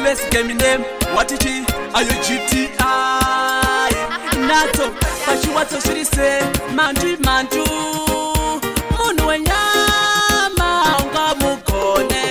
best game name what it is ayo GTI nato pachiwato shirise mandu munhu wenyama ungamukone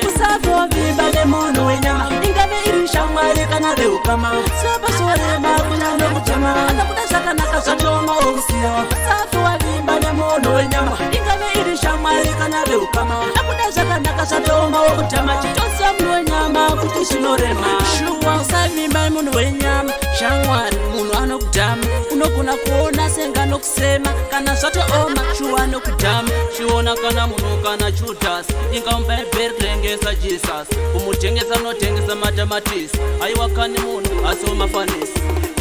kusavo vimba nemunhu wenyama ingave iri shamwari kana veukama sopasorema kunyanya kutema anakuda zvakanaka zvatoma okusiya kusavo wavimba nemunhu wenyama ingave iri shamwari kana veukama anakuda zvakanaka zvatoma okutama chitosa munhu wenyama kuti zvinorema shuwa usavimba munhu wenyama shamwari munhu anokudhama unogona kuona senga nokusema kana zvatooma shuwa anokudhama chiona kana munhu kana Judas ingamubaibheri kutengesa Jesus kumutengesa unotengesa matamatisi aiwa kani munhu asiwo mafanisi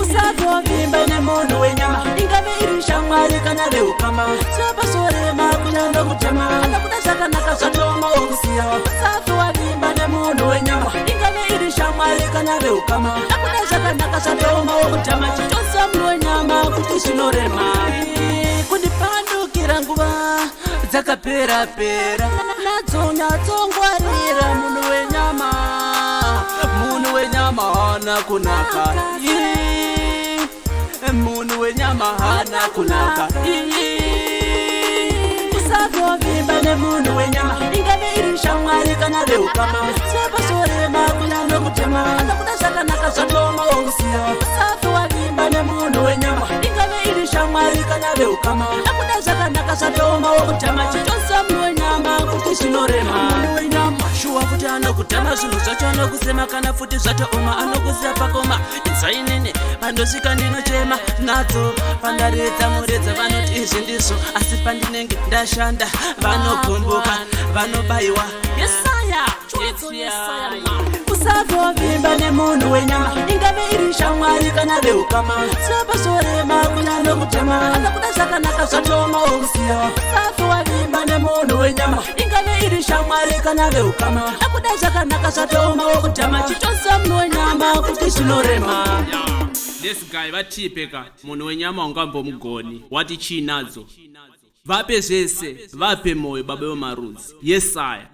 usagovimba nemunhu wenyama ingave iri shamwari kana veukama sopasorema kunyanya kutema anakuda zvakanaka zvatoma okusiya usafi wavimba nemunhu wenyama ingave iri shamwari kana veukama anakuda zvakanaka zvatoma okutama chitosa munhu wenyama kuti zvinorema kundipandukira nguva dzakapera-pera nadzo nyatsongwarira munhu wenyama hana kunaka munhu wenyama hana kunaka usagovimba nemunhu wenyama ingave iri shamwari kana veukama sopasorema kunyanya kutema anakuda zvakanaka zvatoma okusiya usafi wavimba nemunhu wenyama ingave iri shamwari kana veukama anakuda zvakanaka zvatoma okutama chitosa munhu wenyama kuti zvinorema munhu wenyama shuwa kuti anokutama zvinhu zvacho anokusema kana futi zvatooma anokusiya pakoma inzainene pandosvika ndinochema nadzo pandaredza muredza vanoti izvi ndizvo asi pandinenge ndashanda vanogumbuka vanobayiwa Yesaya usagovimba nemunhu wenyama ingave iri shamwari kana veukama sopasorema kunyanya kutema anakuda zvakanaka zvatoma okusiya usafi wavimba nemunhu wenyama ingave iri shamwari kana veukama anakuda zvakanaka zvatoma okutama chitosa munhu wenyama kuti zvinorema This guy vatipeka munhu wenyama ungambomugoni wati chinadzo vape zvese vape moyo baba wemarudzi Yesaya